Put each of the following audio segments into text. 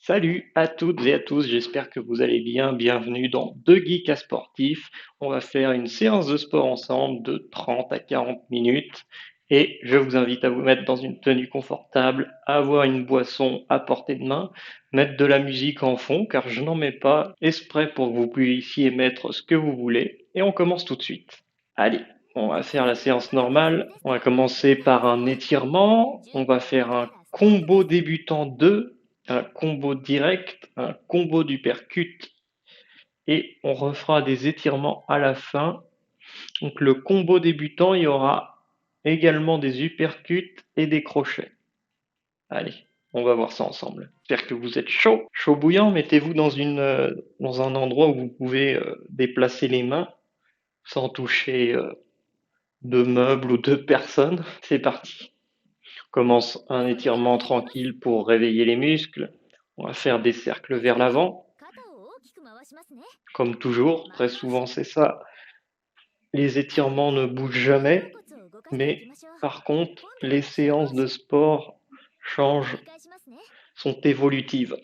Salut à toutes et à tous, j'espère que vous allez bien. Bienvenue dans Deux Geeks à Sportifs. On va faire une séance de sport ensemble de 30 à 40 minutes et je vous invite à vous mettre dans une tenue confortable, à avoir une boisson à portée de main, mettre de la musique en fond car je n'en mets pas, exprès pour que vous puissiez mettre ce que vous voulez et on commence tout de suite. Allez, on va faire la séance normale. On va commencer par un étirement. On va faire un combo débutant 2, un combo direct, un combo d'uppercut et on refera des étirements à la fin. Donc le combo débutant, il y aura également des uppercuts et des crochets. Allez, on va voir ça ensemble. J'espère que vous êtes chaud, chaud bouillant. Mettez-vous dans un endroit où vous pouvez déplacer les mains sans toucher de meubles ou de personnes. C'est parti. On commence un étirement tranquille pour réveiller les muscles. On va faire des cercles vers l'avant. Comme toujours, très souvent c'est ça. Les étirements ne bougent jamais, mais par contre, les séances de sport changent, sont évolutives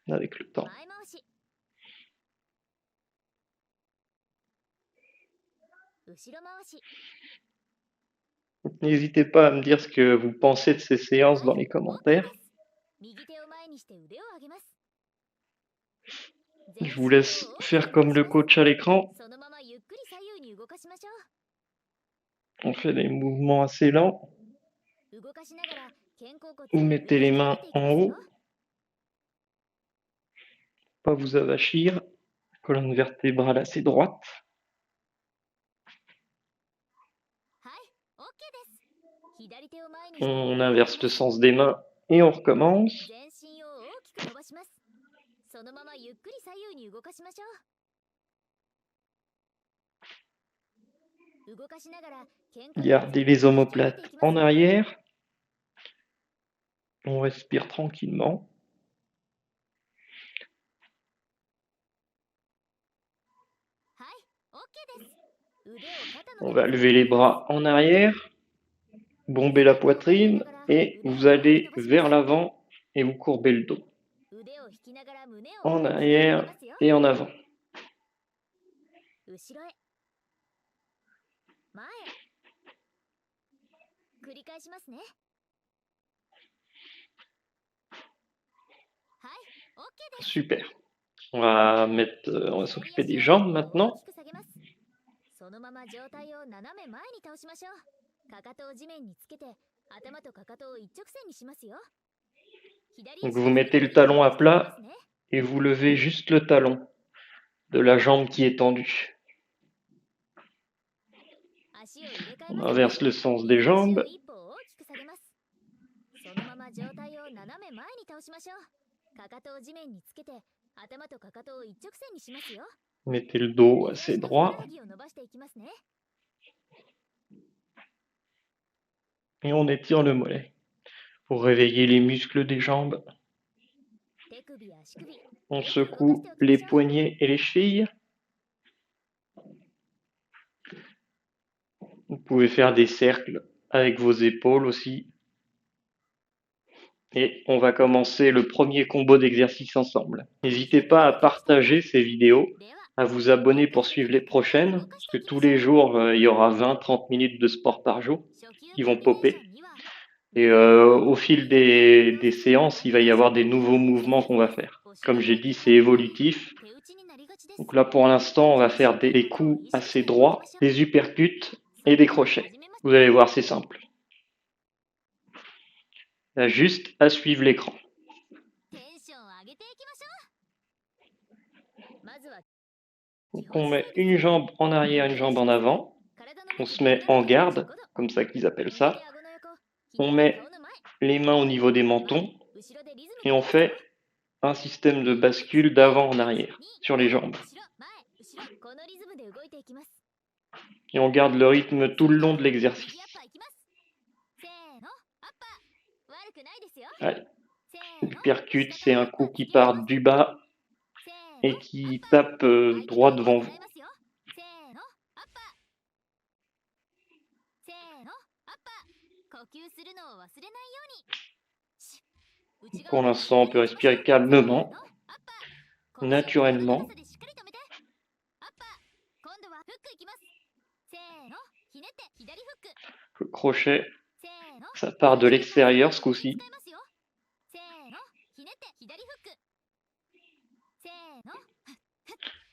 avec le temps. N'hésitez pas à me dire ce que vous pensez de ces séances dans les commentaires. Je vous laisse faire comme le coach à l'écran. On fait des mouvements assez lents. Vous mettez les mains en haut. Pas vous avachir. Colonne vertébrale assez droite. On inverse le sens des mains et on recommence. Gardez les omoplates en arrière. On respire tranquillement. On va lever les bras en arrière, bomber la poitrine et vous allez vers l'avant et vous courbez le dos. En arrière et en avant. Super. On va s'occuper des jambes maintenant. Donc vous mettez le talon à plat et vous levez juste le talon de la jambe qui est tendue. On inverse le sens des jambes. Mettez le dos assez droit. Et on étire le mollet pour réveiller les muscles des jambes. On secoue les poignets et les chevilles. Vous pouvez faire des cercles avec vos épaules aussi. Et on va commencer le premier combo d'exercices ensemble. N'hésitez pas à partager ces vidéos, à vous abonner pour suivre les prochaines, parce que tous les jours, il y aura 20-30 minutes de sport par jour qui vont popper. Et au fil des séances, il va y avoir des nouveaux mouvements qu'on va faire. Comme j'ai dit, c'est évolutif. Donc là, pour l'instant, on va faire des coups assez droits, des uppercuts et des crochets. Vous allez voir, c'est simple. Il y a juste à suivre l'écran. Donc on met une jambe en arrière, une jambe en avant. On se met en garde, comme ça qu'ils appellent ça. On met les mains au niveau des mentons et on fait un système de bascule d'avant en arrière sur les jambes. Et on garde le rythme tout le long de l'exercice. Allez. L'uppercut, c'est un coup qui part du bas et qui tape droit devant vous. Pour l'instant, on peut respirer calmement, naturellement. Le crochet, ça part de l'extérieur ce coup-ci.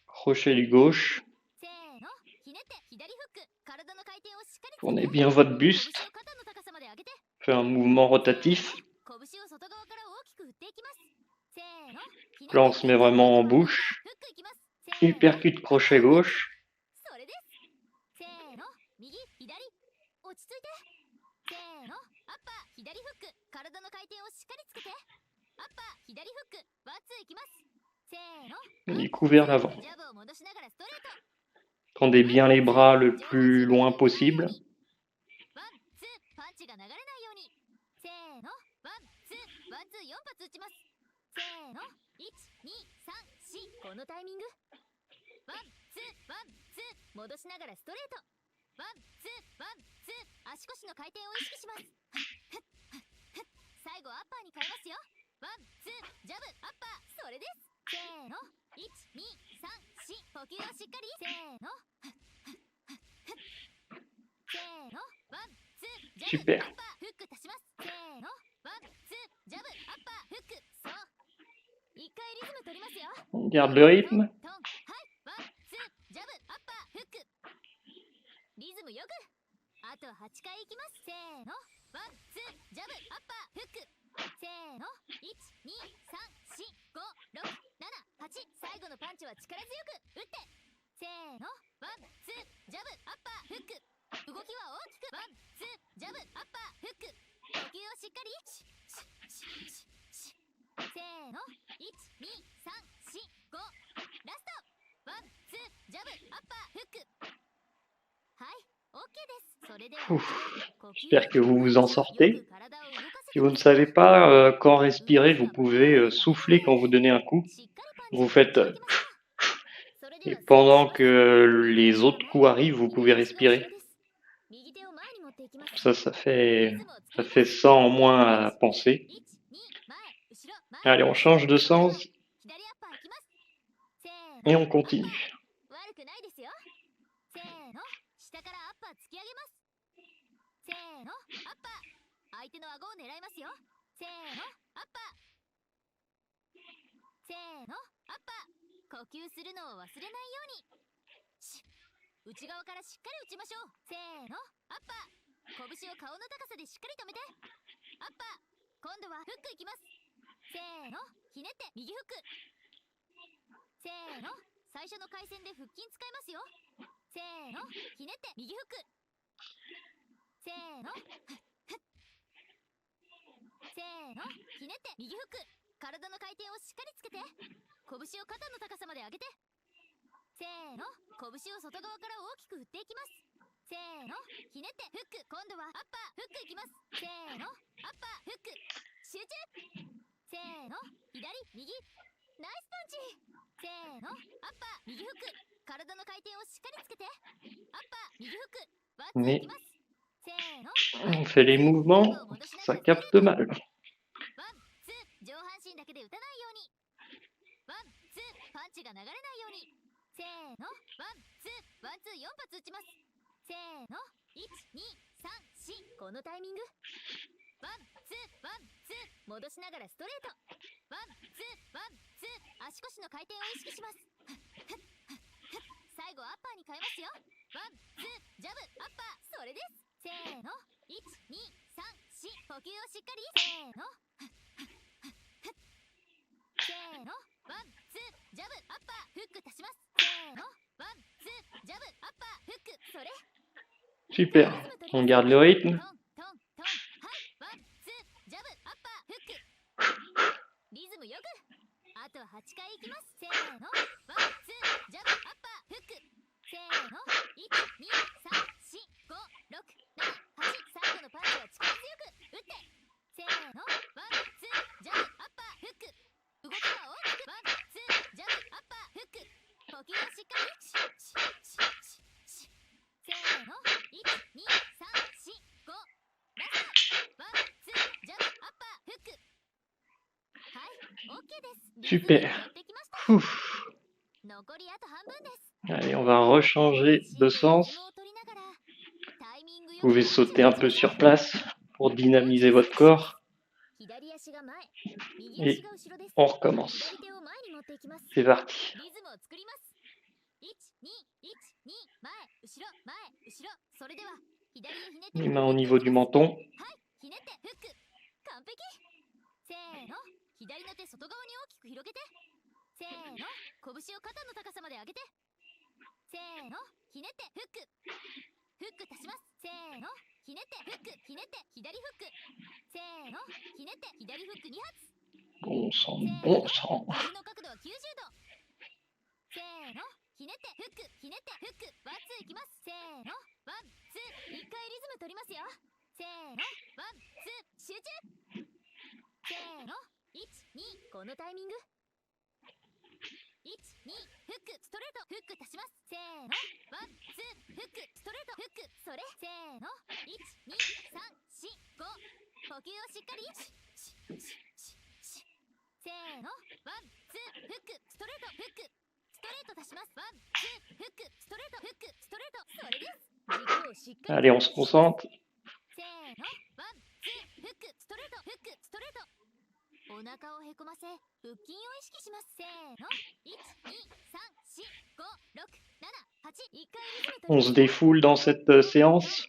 Crochet du gauche. Tournez bien votre buste. Faites un mouvement rotatif. Là, on se met vraiment en bouche. Uppercut crochet gauche. Et vers l'avant. Tendez bien les bras le plus loin possible. Super. On garde le rythme. J'espère que vous vous en sortez. Si vous ne savez pas quand respirer, vous pouvez souffler quand vous donnez un coup. Vous faites et pendant que les autres coups arrivent, vous pouvez respirer. Ça fait 100 en moins à penser. Allez, on change de sens et on continue. Mais on fait les mouvements, ça capte mal. Super, on garde le rythme. Super. Ouf. Allez, on va rechanger de sens. Vous pouvez sauter un peu sur place pour dynamiser votre corps. Et on recommence. C'est parti. Les mains au niveau du menton. Bon sang, bon sang. Allez, on se concentre. On se défoule dans cette séance.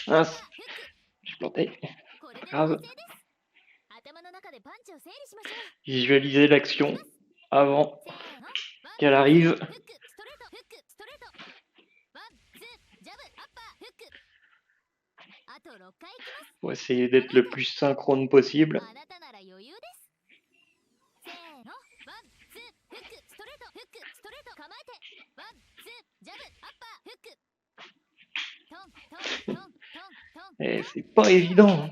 Ah, j'ai planté. Pas grave. Visualisez l'action avant qu'elle arrive. Pour essayer d'être le plus synchrone possible. Et c'est pas évident.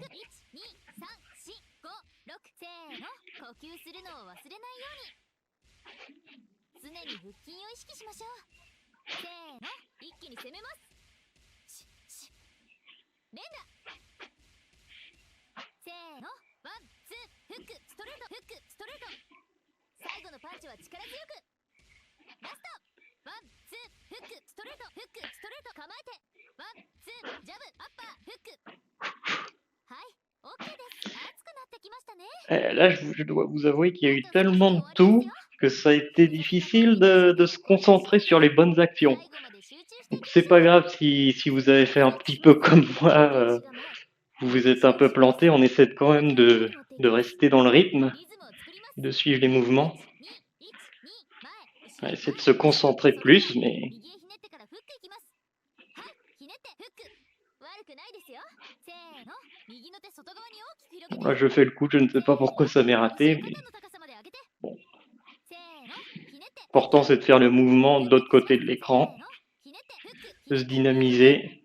Là, je dois vous avouer qu'il y a eu tellement de tout que ça a été difficile de se concentrer sur les bonnes actions. Donc c'est pas grave si vous avez fait un petit peu comme moi, vous vous êtes un peu planté, on essaie quand même de rester dans le rythme, de suivre les mouvements. On va essayer de se concentrer plus, mais... Bon, là, je fais le coup, je ne sais pas pourquoi ça m'est raté, mais... Bon. L'important, c'est de faire le mouvement de l'autre côté de l'écran, de se dynamiser.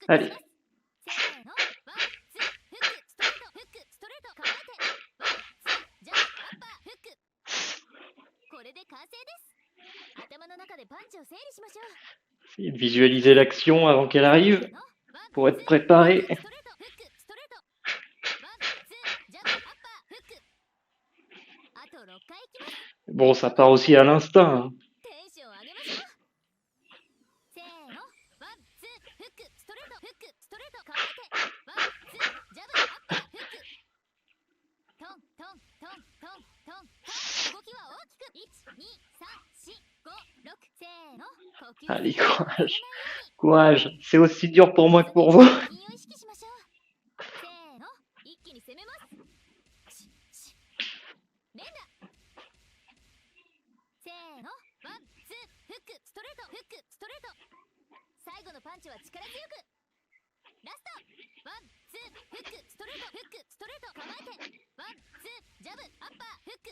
Allez. Essayez de visualiser l'action avant qu'elle arrive, pour être préparé. Bon, ça part aussi à l'instinct, hein. テンション上げましょう。せーの、ワン、ツー、フック、ストレート、フック、ストレート、構えて、ワン、ツー、ジャブ、アッパー、フック、トン、トン、トン、トン、トン、トン、動きは大きく、1、2、3、4、5、6、せーの、呼吸 Allez, するのを忘れないよ courage. うに。 Courage. C'est aussi dur pour moi que リズム pour に vous. 腹筋を意識しましょう。せーの、一気に攻めます。連打。せーの、ワン、ツー、フック、ストレート、フック、ストレート。最後のパンチは力強く。ラスト。ワン、ツー、フック、ストレート、フック、ストレート、構えて。ワン、ツー、ジャブ、アッパー、フック。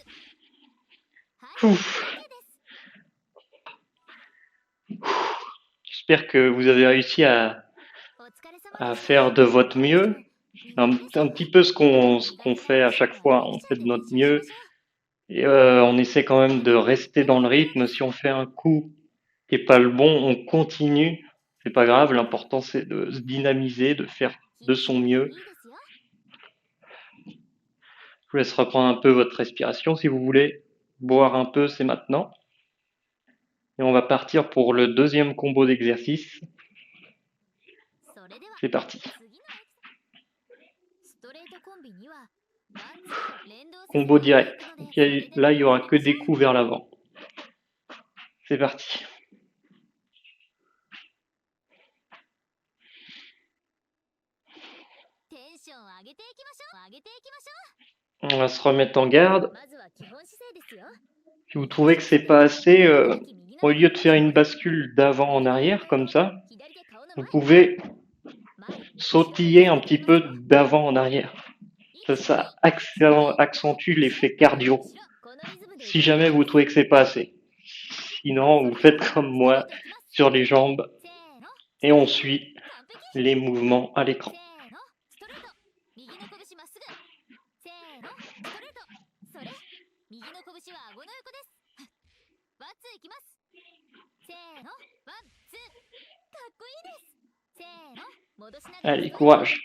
はい、Ouf. OK です。 J'espère que vous avez réussi お疲れ様で à した。 faire de votre テンショ mieux. ン苦手でし Un ょう。 petit peu ce qu'on 苦 qu'on 手な fait レ à ッスン chaque は fois. レク On チャ fait ー de で練 notre 習しま mieux しょう。 et on essaie quand même de rester dans le rythme. Si on fait un coup qui est pas le bon, on continue. C'est pas grave. L'important c'est de se dynamiser, de faire 気 de にし son なくても mieux. いいですよ。 Je vous laisse reprendre un peu votre respiration si vous voulez. Boire un peu, c'est maintenant. Et on va partir pour le deuxième combo d'exercice. それでは C'est parti. 次のエクサストレートコンビにはワンツーを連動させて Combo 入れてい direct. くので、 Donc, それで là, は il y aura 始 que めましょ des う。 coups vers l'avant. C'est parti. テンション上げていきましょう。上げていきましょ On va se remettre en garde. う。まずは基本姿勢ですよ。 Si vous trouvez que c'est pas assez, 左利き右の au 右 lieu de の faire 腰 une bascule d'avant en arrière comme ça, 左手顔の vous 前 pouvez 前 sautiller un petit peu d'avant en arrière. Ça 1、2、accentue l'effet cardio. 後ろ。このリズムで Si jamais vous trouvez que c'est pas assez. Sinon, vous faites comme moi sur les jambes せーの、 et on suit 完璧。 les mouvements à l'écran. せーの、ストレート。右の拳まっすぐ。せーの、ストレート。それ。右の拳は顎の横です。ワンツーいきます。せーの、ワンツー。かっこいいです。せーの、戻しながら Allez, ストレート。 courage.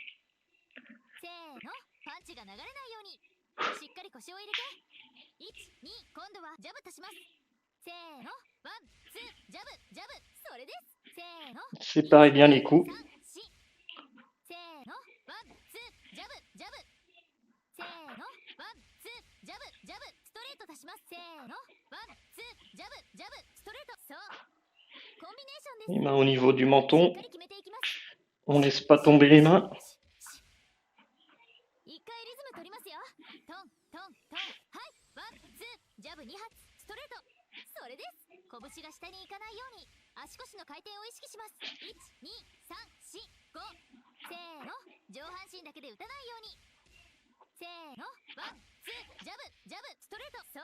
せーの、パンチが流れないように。しっかり腰を入れて。1、2、今度はジャブ足します。せーの、ワンツー、ジャブ、ジャブ。それです。せーの、 Séparez bien les coups. 3、4。せーの、ワンツー、ジャブ、ジャブ。せーの、ワンツー、ジャブ、ジャブ。ストレート足します。せーの、ワンツー、ジャブ、ジャブ。ストレート。そう。コンビネーションです。 Les mains au niveau du しっ menton. かり決めていきます。 On laisse pas tomber les mains. 一回リズム取りますよ。トントントン。はい。ワンツー、ジャブ2発。ストレート。それです。拳が下に行かないように足腰の回転を意識します。1、2、3、4、5。せーの、上半身だけで打たないように。せーの、ワンツー、ジャブジャブ、ストレート。そう。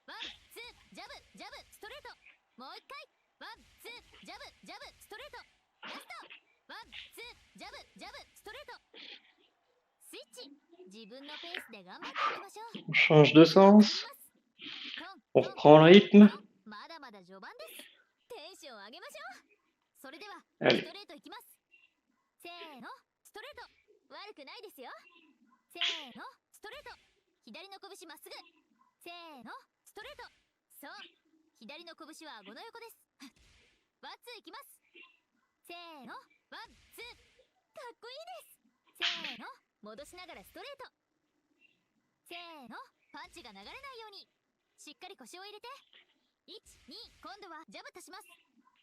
ワンツー、ジャブジャブ、ストレート。もう一回。ワンツー、ジャブジャブ、ストレート。ラスト。ワンツー、ジャブジャブ、ストレート。スイッチ。自分のペースで頑張っていきましょう。 On change de sens. トン On トン reprend le rythme. まだまだ序盤です。テンション上げましょう。それでは Allez. ストレートいきます。せーの、ストレート。悪くないですよ。せーの、ストレート。左の拳まっすぐ。せーの、ストレート。そう。左の拳は顎の横です。ワンツーいきます。せーの、ワンツー。かっこいいです。せーの、戻しながらストレート。せーの、パンチが流れないようにしっかり腰を入れて。1、2、今度はジャブ足します。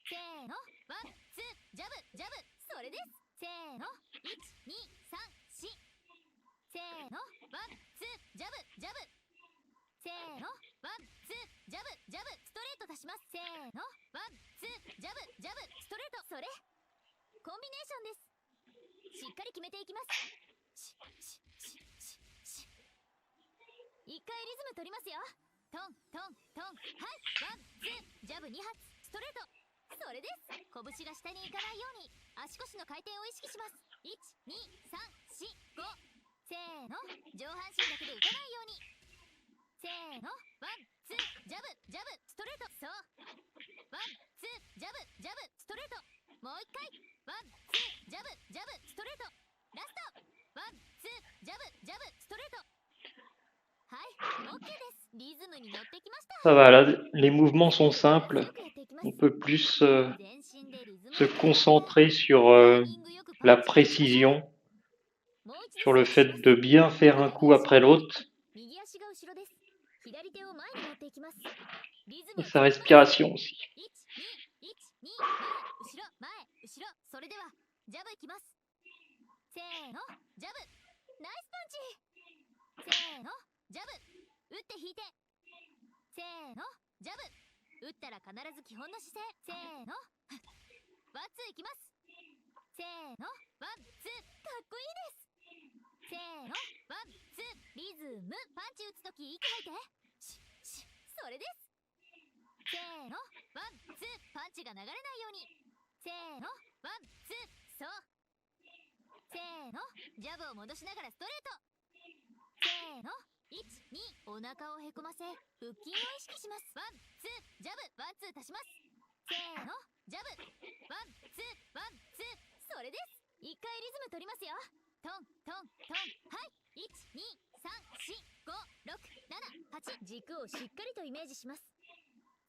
せーの、ワンツー、ジャブジャブ。それです。せーの、1、2、3、4。せーの、ワンツー、ジャブジャブ。せーの、ワンツー、ジャブジャブ。ストレート足します。せーの、ワンツー、ジャブジャブ。ストレート。それ。コンビネーションです。しっかり決めていきます。一回リズム取りますよ。トントントン。はい。ワンツー、ジャブ2発。ストレート。それです。拳が下に行かないように足腰の回転を意識します。1、2、3、4、5。せーの、上半身だけで打たないように。せーの、ワンツー、ジャブジャブ、ストレート。そう。ワンツー、ジャブジャブ、ストレート。もう一回。ワンツー、ジャブジャブ、ストレート。ラスト。ワンツー、ジャブジャブ、ストレート。はい、OK です。リズムに乗ってきました。 Ça va, là, les mouvements sont simples. よくやっていきま On す。 peut plus 全身でリズム se を取りましょう。 concentrer sur タイミングよくパ la ンチを打ちましょう。 précision, もう一 sur 度 le スイッチしま fait す。 de bien faire un coup après l'autre, 右足が後ろです。左手を前に持っていきます。リズ et ムを sa 作ります。 respiration aussi. 1、2、1、2、前、後ろ、前、後ろ。それでは、ジャブいきます。せーの、ジャブ。ナイスパンチ。せーの、ジャブ。打って引いて。せーの、ジャブ。打ったら必ず基本の姿勢。せーの。ワンツーいきます。せーの、ワンツー。かっこいいです。せーの、ワンツー。リズム。パンチ打つとき息吐いて。それです。せーの、ワンツー。パンチが流れないように。せーの、ワンツー。そう。せーの、ジャブを戻しながらストレート。せーの、1、2。お腹をへこませ、腹筋を意識します。ワンツー。ジャブ。ワンツー足します。せーの、ジャブ。ワンツー。ワンツー。それです。一回リズム取りますよ。トントントン。はい。1、2、3、4、5、6、7、8。軸をしっかりとイメージします。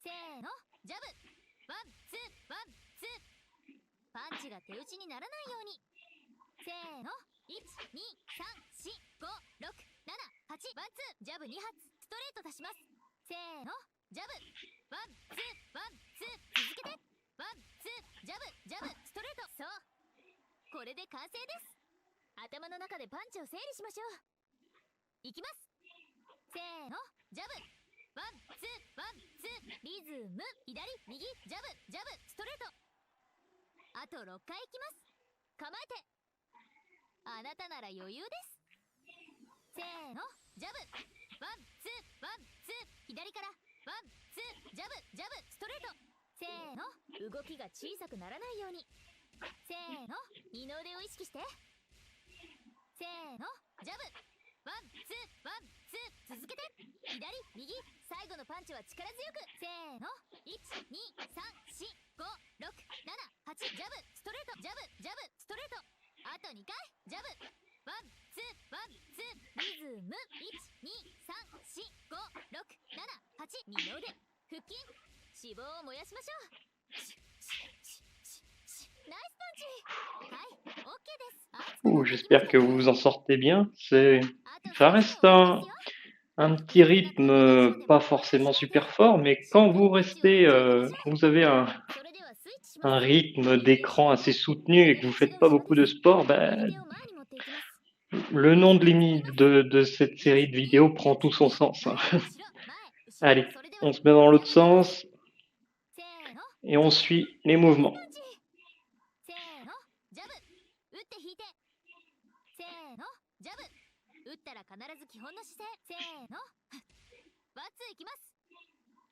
せーの、ジャブ。ワンツー。ワンツー。パンチが手打ちにならないように。せーの、1、2、3、4、5、6、7、8。ワンツー。ジャブ2発。ストレート足します。せーの、ジャブ。ワンツー。ワンツー。続けて。ワンツー。ジャブ。ジャブ。ストレート。そう。これで完成です。頭の中でパンチを整理しましょう。いきます。せーの、ジャブ。ワンツー。ワンツー。リズム。左、右、ジャブ、ジャブ、ストレート。あと6回いきます。構えて。あなたなら余裕です。せーの、ジャブ。ワンツー。ワンツー。左から。ワンツー。ジャブ、ジャブ、ストレート。せーの、動きが小さくならないように。せーの、二の腕を意識して。せーの、ジャブ。ワンツー。ワンツー。続けて。左、右。最後のパンチは力強く。せーの、1、2、3、4、5、6、7、8。ジャブ、ストレート。ジャブ、ジャブ、ストレート。あと2回。ジャブ。ワンツー。ワンツー。リズム。1、2、3、4、5、6、7、8。二の腕。腹筋。脂肪を燃やしましょう。ナイスパンチ。はい、OK です。 Ouh, 熱くなってきまし j'espère た que ね。 vous vous en sortez bien. C'est, あと ça 少しで reste 終わりですよ。 un petit どんなコンビネーション rythme でも pas 声を forcément しないで super fort, mais しっ quand かり vous パンチを打 restez, ちに行きましょう。 vous avez それではスイッチしま un す。 rythme 右足 d'écran が assez 上、 soutenu et 左 que vous 足 faites が pas 後ろ beaucoup で de す。 sport, 右手を前に持っていきます。 le 右 nom 足 de, を作ります。 de cette 1、série de 2、vidéos prend tout 1、 son 2、 sens. 前、 Hein. 後ろ、前、後ろ。 Allez, それでは on se met dans ジ l'autre ャブいきます。 sens せーの、 et on ジャブ。 suit les ナイス mouvements. パンチ。せーの、ジャブ。打って引いて。せーの、ジャブ。打ったら必ず基本の姿勢。せーの、ワンツーいきます。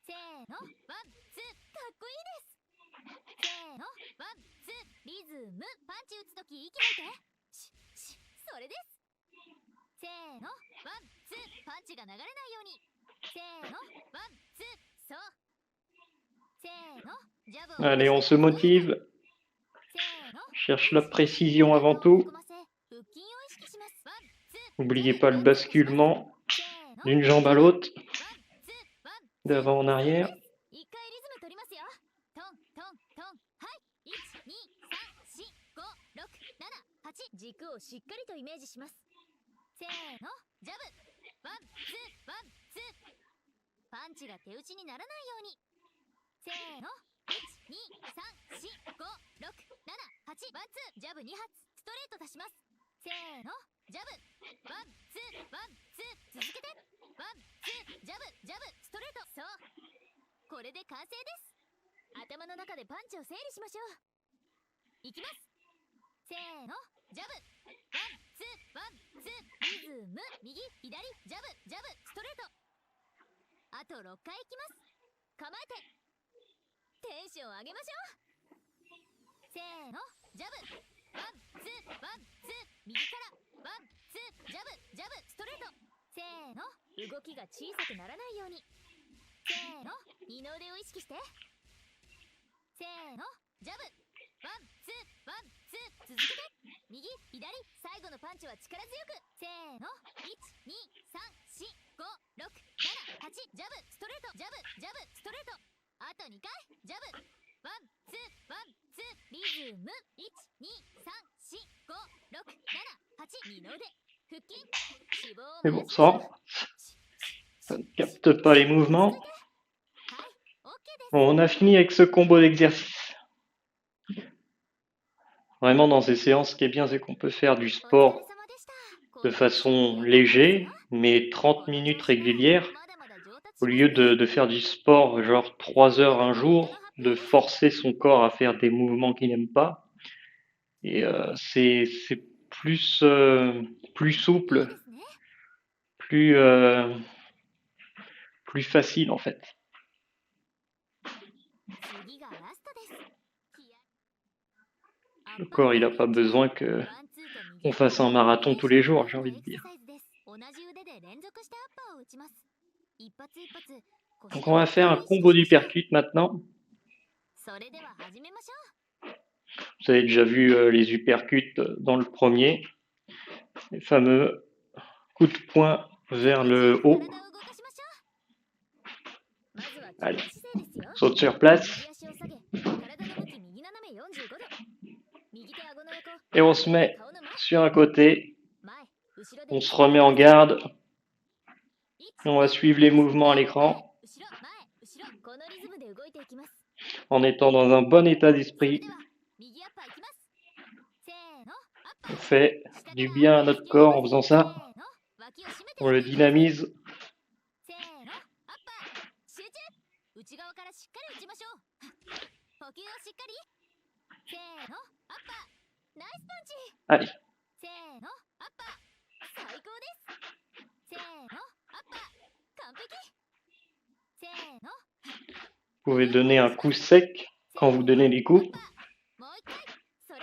せーの、ワンツー。かっこいいです。せーの、ワンツー。リズム。パンチ打つとき息吐いて。それです。せーの、ワンツー。パンチが流れないように。せーの、ワンツー。そう。せーの、ジャブを戻 Allez, し on な se がらストレート。 motive, せーの、 cherche 1、la 2。 précision お avant 腹をへ tout. こませ、腹筋を意識します。ワンツー。 N'oubliez ジャ pas ブ。 le ワンツー足します。 basculement せーの、 d'une jambe ジ à ャブ。 l'autre, ワンツー。ワンツー。 d'avant en それで arrière. す。一回リズム取りますよ。トントントン。はい。1、2、3、4、5、6、7、8。軸をしっかりとイメージします。せーの、ジャブ。ワンツー。ワンツー。パンチが手打ちにならないように。せーの、1、2、3、4、5、6、7、8。ワンツー。ジャブ2発。ストレート足します。せーの、ジャブ。ワンツー。ワンツー。続けて。ワンツー。ジャブ。ジャブ。ストレート。そう。これで完成です。頭の中でパンチを整理しましょう。いきます。せーの、ジャブ。ワンツー。ワンツー。リズム。右、左、ジャブ、ジャブ、ストレート。あと6回いきます。構えて。テンション上げましょう。せーの、ジャブ。ワンツー。ワンツー。右からワンツー。ジャブ、ジャブ、ストレート。せーの、動きが小さくならないように。せーの、二の腕を意識して。せーの、ジャブ。ワンツー。ワンツー。続けて。右、左、最後のパンチは力強く。せーの、1、2、3、4、5、6、7、8ジャブストレートジャブジャブストレートあと2回ジャブワンツーワンツーリズム123456782の腕腹筋脂肪を Mais 燃 bon, やしましょう ça ne capte pas les 落ち mouvements. 着いてはい OK です Bon, on a fini avec ce combo d'exercices. Vraiment, dans ces séances, ce qui est bien, c'est qu'on peut faire du お疲れ sport 様でした de façon légère, mais 30 minutes régulières, まだまだ上達 au します lieu de faire du sport genre 3 heures un jour, de forcer son corps à faire des mouvements qu'il n'aime pas. Et c'est plus いい souple, ですね plus, plus facile en fait. 次がラストです気合 Le corps, il n'a pas besoin que on fasse un marathon tous les jours, j'ai envie de dire. 同じ腕で連続してアッパーを打ちます一発一発 Donc on va faire un combo d'hypercute maintenant. それでは始めましょう Vous avez déjà vu les uppercuts dans le premier, les fameux coups de poing vers le haut. 体を動かしましょうまずは Allez, 基本姿勢ですよ saute sur place 右足を下げ体の向き右斜め45度右手顎の横 et on se met 顔の前 sur un côté, 前後ろで on se remet en garde et on va suivre les mouvements à l'écran 後ろ前後ろこのリズムで動いていきます en étant dans un bon état それ d'esprit. では右アッパーいきますせーのアッパ On ー fait 下から du bien à notre corps en faisant せー ça, の脇を締めて on le dynamise. せーのアッパー集中内側からしっかり打ちましょう呼吸をしっかりせーのアッパーナイスパンチ Allez, せーのアッパー最高ですせーのアッパー完璧せーの vous pouvez donner un coup sec quand vous donnez les coups. もう一回それ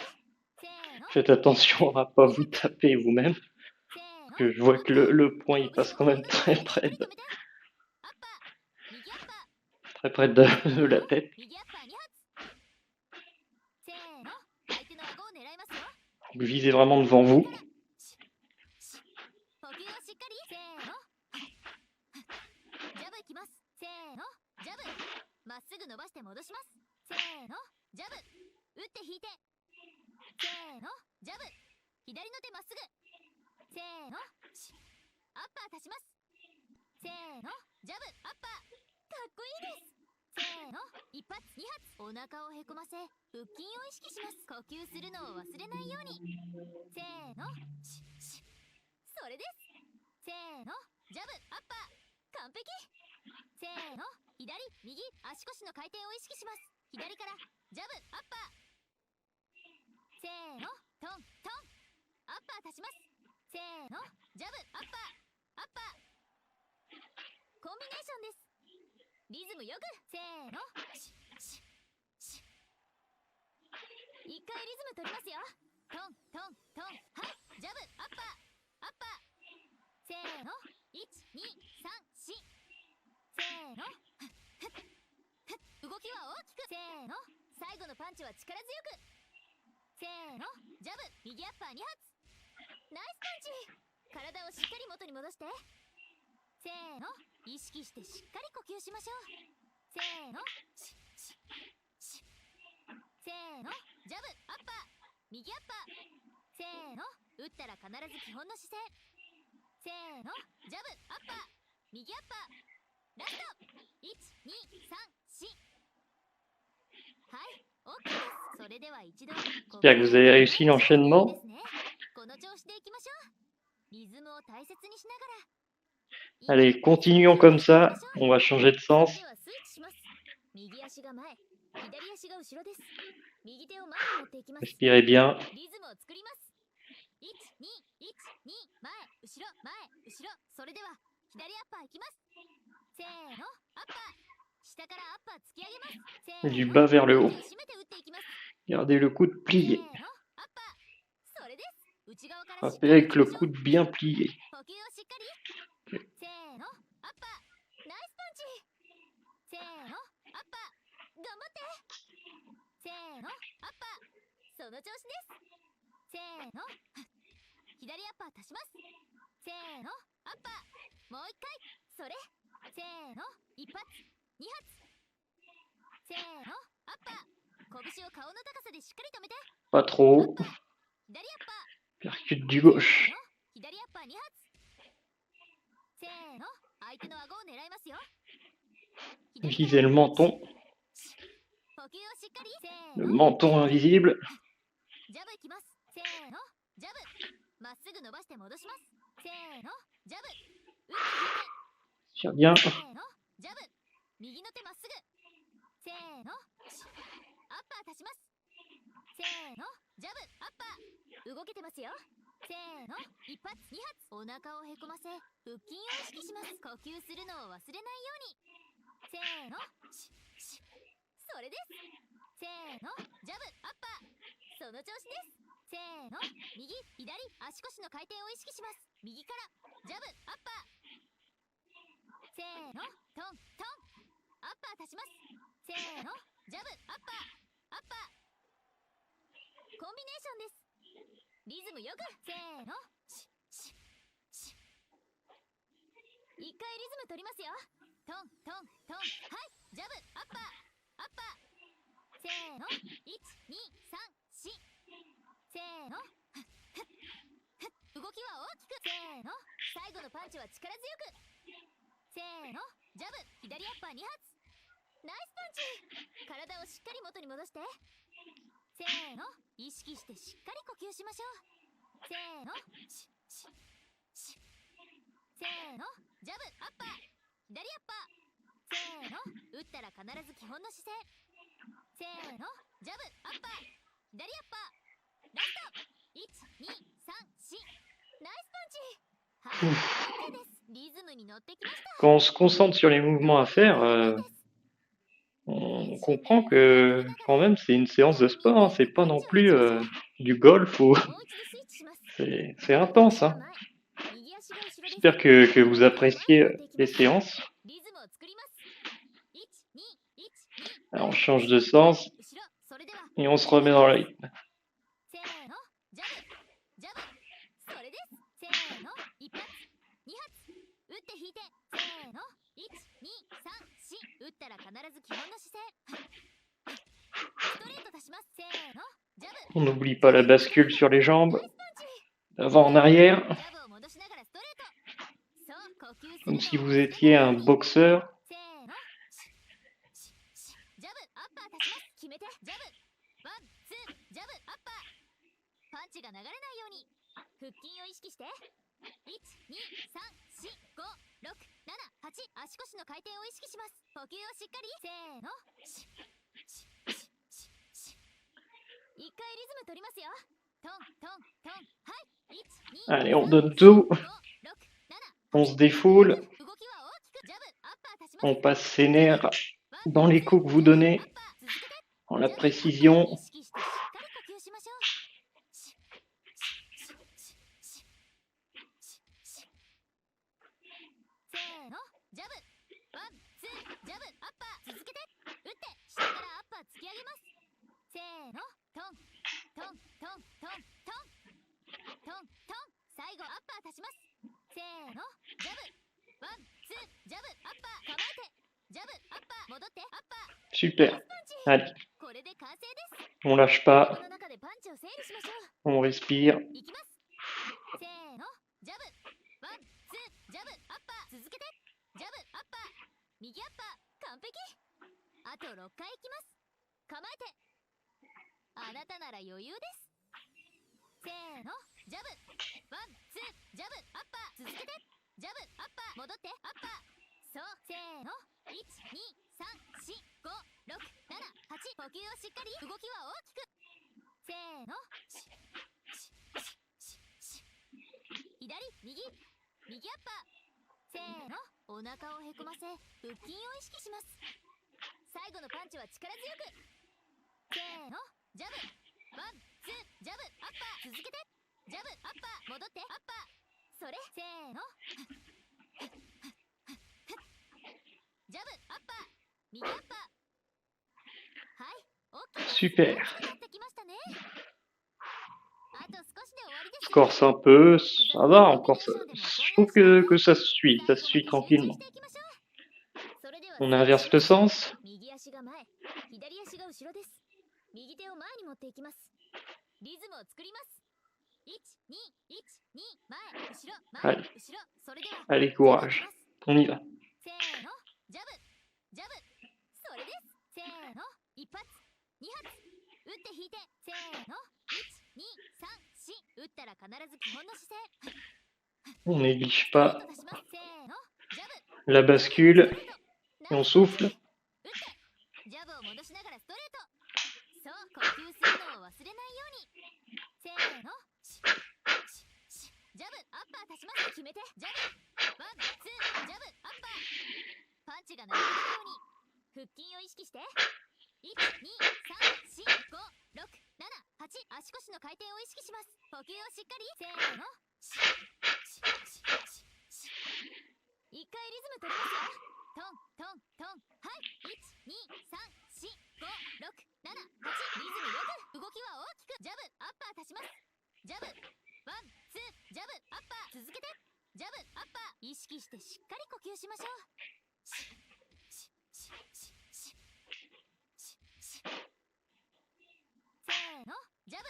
せーの Faites attention à pas vous taper vous-même. せーの Que je vois que le poing il passe quand même très près しっかり止めてアッパー右アッパー très près de la tête. 右アッパー2発せーの相手の顎を狙いますよ Donc visez vraiment devant vous. 呼吸をしっかりせーのジャブいきますせーのジャブまっすぐ伸ばして戻しますせーのジャブ打って引いてせーのジャブ左の手まっすぐせーのアッパー足しますせーのジャブアッパーかっこいいですせーの一発二発お腹をへこませ腹筋を意識します呼吸するのを忘れないようにせーのそれですせーのジャブアッパー完璧せーの左右足腰の回転を意識します左からジャブアッパーせーのトントンアッパー足しますせーのジャブアッパーアッパーコンビネーションですリズムよくせーの一回リズム取りますよトントントンはいジャブアッパーアッパーせーの1234せーの動きは大きくせーの最後のパンチは力強くせーのジャブ右アッパー2発ナイスパンチ体をしっかり元に戻してせーの意識してしっかり呼吸しましょうせーのせーのジャブアッパー右アッパーせーの打ったら必ず基本の姿勢せーのジャブアッパー右アッパーラスト1234はい OK ですそれでは一度 J'espère que vous avez réussi l'enchaînement. いいですねこの調子でいきましょうリズムを大切にしながら Allez, continuons comme ça. On va changer de それ sens. ではスイッチします右足が前左足が後ろです右手を前に持っていきます Respirez bien. リズムを作ります1212前後ろ前後ろそれでは左アッパーいきますせーのアッパー下からアッパー突き上げますせー Du の bas vers le haut. 手を締めて打っていきます Gardez le coude せー plié. のアッパーそれです内側からしっか Rappelez り avec le 打ちましょう coude bien plié. 呼吸をしっかりせーのアッパーナイスパンチせーのアッパー頑張ってせーのアッパーその調子ですせーの左アッパー足しますせーのアッパーもう一回それせーの、一発、二発。せーの、アッパー。拳を顔の高さでしっかり止めて。 Pas trop. 左アッパ Percute du ー。せー gauche. の、左アッパー二発。せーの、相手の顎を狙いますよ。 Viser le menton. 呼吸をしっかり。せ Le ーの、 menton invisible. ジャブいきます。せーの、ジャブ。まっすぐ伸ばして戻します。せーの、ジャブ。打って引いて。 Tire bien. せーの、ジャブ。右の手まっすぐ。せーの、アッパー足します。せーの、ジャブ、アッパー。動けてますよ。せーの、一発、二発。お腹をへこませ、腹筋を意識します。呼吸するのを忘れないように。せーの、それです。せーの、ジャブ、アッパー。その調子です。せーの、右、左、足腰の回転を意識します。右から、ジャブ、アッパー。せーの、トン、トン。アッパー足します。せーの、ジャブ、アッパー、アッパー。コンビネーションです。リズムよく。せーの、一回リズム取りますよ。トン、トン、トン。はい、ジャブ、アッパー、アッパー。せーの、1、2、3、4。せーの、動きは大きく。せーの、最後のパンチは力強く。せーの、ジャブ、左アッパー2発。ナイスパンチ。体をしっかり元に戻して。せーの、意識してしっかり呼吸しましょう。せーの、せーの、ジャブ、アッパー、左アッパー。せーの、打ったら必ず基本の姿勢。せーの、ジャブ、アッパー、左アッパー。ラスト、1、2、3、4。ナイスパンチ。はい、OK です。リズムに乗ってきました。 Quand on se concentre sur les mouvements à faire, on comprend que quand même c'est une séance de sport, hein. C'est pas non plus du golf ou もう一度スイッチします。 c'est intense, hein. 右足が後ろです。 J'espère que vous appréciez les séances. リズムを作ります。1、2、1、2。 Alors, on change de sens 後ろ、それでは et on se remet dans le rythme. せーの、ジャブ、ジャブ。それです。せーの、一発、二発。打って引いて。せーの、1、2、3、4。打ったら必ず基本の姿勢。ストレート足します。せーの、ジャブ。 On n'oublie pas la bascule sur les ナ jambes, イスパンチ。 d'avant en arrière, ジャブを戻しながらストレート。そう、呼吸する comme の si を vous 忘れない étiez よ un うに。 boxeur. せーの、ジャブ、アッパー足します。決めて。ジャブ、ワン、ツー、ジャブ、アッパー。パンチが流れないように腹筋を意識して。1、2、3、4、5、6、7、8。足腰の回転を意識します。呼吸をしっかり。せーの、一回リズム取りますよ。トン、トン、トン。はい、1、2、 Allez, on 3、 donne 4、 tout, 5、6、7、 on se défoule, 動きは大きく。ジャブ、アッパー足します。 on passe ses nerfs ワン、 dans les ツー、 coups que vous ジャブ、アッ donnez, パー。続けて。 dans la ジャブ、アッパー。 précision. 意識してしっかり呼吸しましょう。せーの、ジャブ、ワン、ツー、ジャブ、アッパー。続けて。打って、下からアッパー突き上げます。せーの、トン、トン、トン、トン、トン、トン、トン。最後アッパー足します。せーの、ジャブ、ワン、ツー、ジャブ、アッパー。構えて。ジャブ、アッパー。戻って、アッパー。 Super. ナイスパンチ。 Allez, これで完成です。 on lâche 頭 pas, の中でパンチを整理しましょ on respire. う。いきます。せーの、ジャブ、ワン、ツー、ジャブ、アッパー。続けて。ジャブ、アッパー。右アッパー。完璧。あと6回いきます。構えて。あなたなら余裕です。せーの、ジャブ、ワン、ツー、ジャブ、アッパー。続けて。ジャブ、アッパー。戻って、アッパー。そう、せーの、1、2、3、4、5、6、7、8。呼吸をしっかり。動きは大きく。せーの、左、右、右アッパー。せーの、お腹をへこませ腹筋を意識します。最後のパンチは力強く。せーの、ジャブ、ワン、ツー、ジャブ、アッパー。続けて。ジャブ、アッパー。戻って、アッパー。それ、せーの、ジャブ、アッパー。右アッパー。はい、オッケー。 Super. 大きくなってきましたね。あと少しで終わりです Je よ。 corse un peu, ça va encore. Je trouve que ça se suit 最後まで tranquillement. 集中していきましょう。On inverse le sens. 右足が前、左足が後ろです。右手を前に持っていきます。リズムを作ります。1、2、1、2、前、後ろ、前、Allez. 後ろ。それでは、 Allez, ジャブを courage. します。 On y va. せーの、ジャブ、ジャブ。それです。せーの、一発、二発。打って引いて、せーの、1、2、3、4。打ったら必ず基本の姿勢。 On néglige ストレー pas ト出します。せーの、ジャブ、 la ジャブ、 bascule ストレート。 et on ナイス souffle. 打って、ジャブを戻しながらストレート。そう、呼吸するのを忘れないように。せーの、ジャブ、アッパー足します。決めて、ジャブ、ワン、ツー、ジャブ、アッパー。パンチが流れるように腹筋を意識して。1、2、3、4、5、6、7、8。足腰の回転を意識します。呼吸をしっかり。せーの、一回リズム取りますよ。トントントン。はい、1、2、3、4、5、6、7、8。リズムよく、動きは大きく。ジャブ、アッパー足します。ジャブ、ワン、ツー、ジャブ、アッパー。続けて、ジャブ、アッパー。意識してしっかり呼吸しましょう。せーの、ジャブ、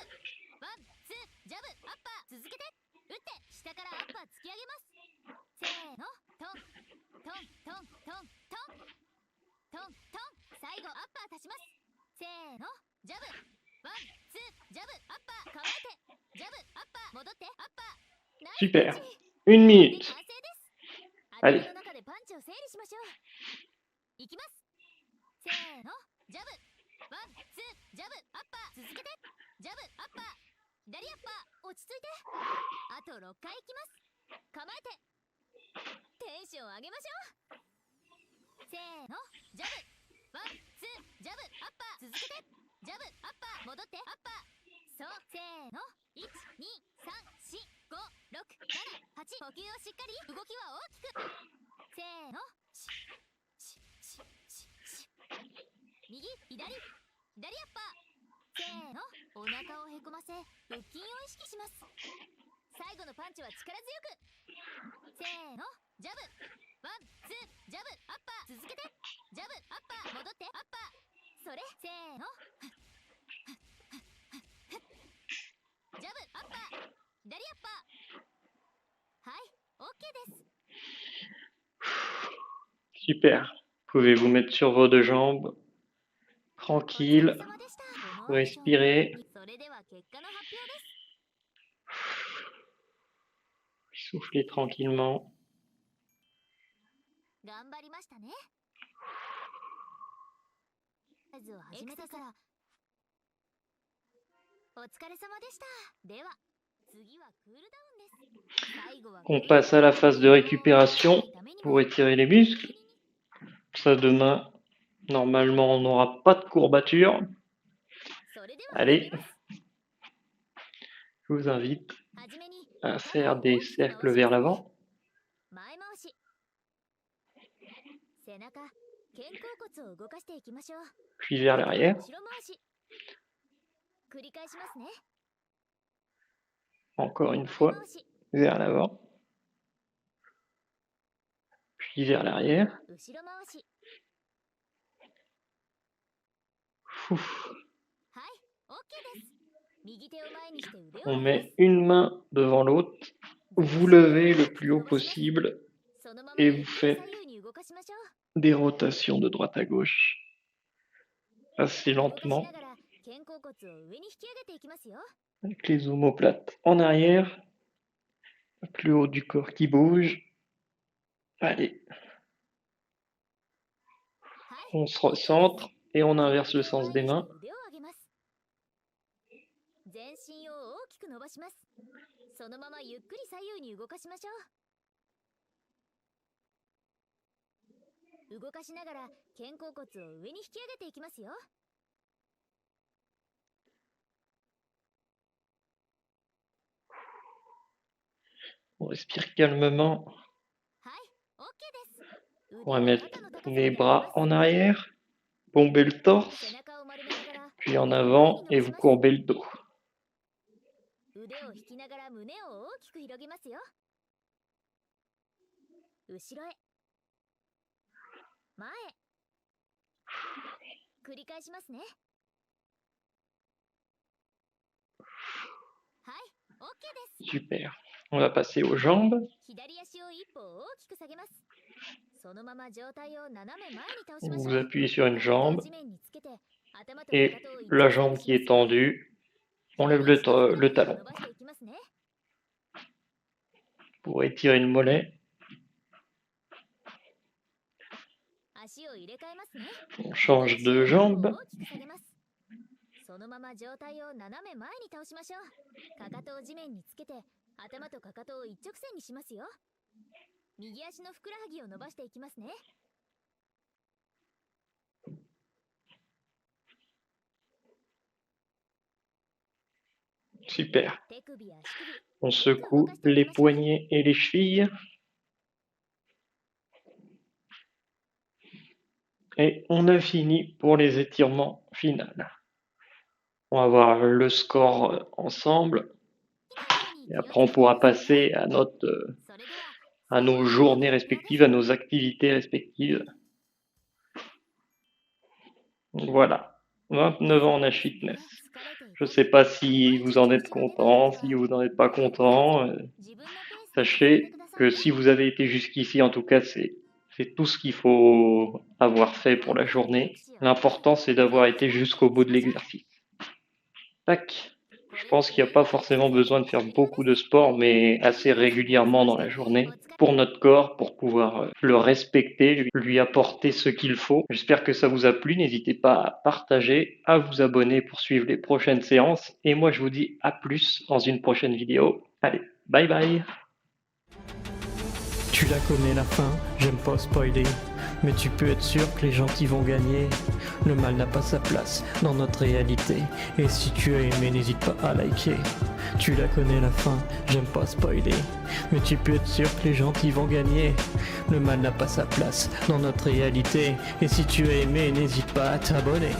ワン、ツー、ジャブ、アッパー。続けて、打って、下からアッパー突き上げます。せーの、トントントントントントントン。最後アッパー足します。せーの、ジャブ、ワン、ツー、ジャブ、アッパー。構えて、ジャブ、アッパー。戻って、アッパー。ナイスパン Super. チ。 Une これで minute. 完成です。 Allez. 頭の中でパンチを整理しましょう。いきます。せーの、ジャブ、ワン、ツー、ジャブ、アッパー。続けて、ジャブ、アッパー。左アッパー。落ち着いて、あと6回いきます。構えて、テンション上げましょう。せーの、ジャブ、ワン、ツー、ジャブ、アッパー。続けて、ジャブ、アッパー。戻って、アッパー。そう、せーの、1、2、3、4、5、6、7、8。呼吸をしっかり。動きは大きく。せーの、右、左、左アッパー。せーの、お腹をへこませ、腹筋を意識します。最後のパンチは力強く。せーの、ジャブ、ワン、ツー、ジャブ、アッパー。続けて、ジャブ、アッパー。戻って、アッパー。それ、せーの、ジャブ、アッパー。左アッパー。はい、OK です。 Super. Pouvez vous mettre sur vos deux jambes. お疲れ Tranquille. 様でした。このアクション、 Respirez. それでは結果の発表です。 Soufflez tranquillement. 頑張りましたね。エクササイズを始めたから。お疲れ様でした。では、次はクールダウンです。最後はクー On ルダウン passe à la phase de récupération ためにも pour étirer les muscles. Ça demain, normalement, on n'aura pas de courbature. それでは始 Allez, めます。 je vous invite はじめに à 肩 faire を des 大きく回 cercles し vers ますね。 l'avant. 前回し。背中、肩甲骨を動かしていきましょう。 Puis vers あとは l'arrière. 後ろ回し。繰り返しますね。 Encore une 前 fois, 回し、 vers l'avant. Puis vers l'arrière. 後ろ回し。 Ouf. はい、OK です。右手を前にして腕を On 上げます。 met une main devant l'autre. 全 Vous 身を levez 大 le きく plus haut 伸ばします。 possible そのまま et ゆ vous っくり faites 左右に動かしましょう。 des rotations de droite à gauche assez 動かし lentement ながら肩甲骨を上に引き上げていきますよ。 avec les omoplates en arrière, le plus haut du corps qui bouge. Allez, はい、 on se OK です。 recentre et on 左 inverse 手 le を sens 前 des にして mains. 腕を上げます。全身を大きく伸ばします。そのままゆっくり左右に動かしましょう。動かしながら肩甲骨を上に引き上げていきますよ。 On respire calmement. はい、OK です。 On va 腕を mettre 肩の高さま les で上げ bras ます。 en arrière, bomber le 背 torse, 中を丸めながら puis en 腕を前 avant に伸 et ばし vous ます。 courbez le dos. 腕を引きながら胸を大きく広げますよ。後ろへ、前へ、繰り返しますね。はい、OK です。 Super. On va passer aux jambes. 左足を一歩大きく下げます。そのまま上体を斜め前に倒しましょ Vous う。 appuyez sur une かかとを jambe 地面につけて、頭とか et かとを一 la 直線 jambe に qui しま est すよ。 tendue, on lève 左足のふくら le はぎを talon 伸ばしていきますね。 pour étirer le mollet. 足を入れ替えますね。 On 左 change 足を de 一歩 jambe. 大きく下げます。そのまま上体を斜め前に倒しましょう。かかとを地面につけて、頭とかかとを一直線にしますよ。右足のふくらはぎを伸ばしていきますね。 Super. 手首や足首、 On secoue les poignets et les chevilles. Et on a fini pour les étirements finaux. On va voir le score ensemble. Et après, on pourra passer à à nos journées respectives, à nos activités respectives. Voilà. 29 ans en Age Fitness. Je ne sais pas si vous en êtes content, si vous n'en êtes pas content. Sachez que si vous avez été jusqu'ici, en tout cas, c'est tout ce qu'il faut avoir fait pour la journée. L'important, c'est d'avoir été jusqu'au bout de l'exercice. Tac. Je pense qu'il n'y a pas forcément besoin de faire beaucoup de sport, mais assez régulièrement dans la journée pour notre corps, pour pouvoir le respecter, lui apporter ce qu'il faut. J'espère que ça vous a plu. N'hésitez pas à partager, à vous abonner pour suivre les prochaines séances. Et moi, je vous dis à plus dans une prochaine vidéo. Allez, bye bye. Tu la connais la fin, j'aime pas spoiler, mais tu peux être sûr que les gentils vont gagner. Le mal n'a pas sa place dans notre réalité, et si tu as aimé, n'hésite pas à liker. Tu la connais la fin, j'aime pas spoiler, mais tu peux être sûr que les gentils vont gagner. Le mal n'a pas sa place dans notre réalité, et si tu as aimé, n'hésite pas à t'abonner.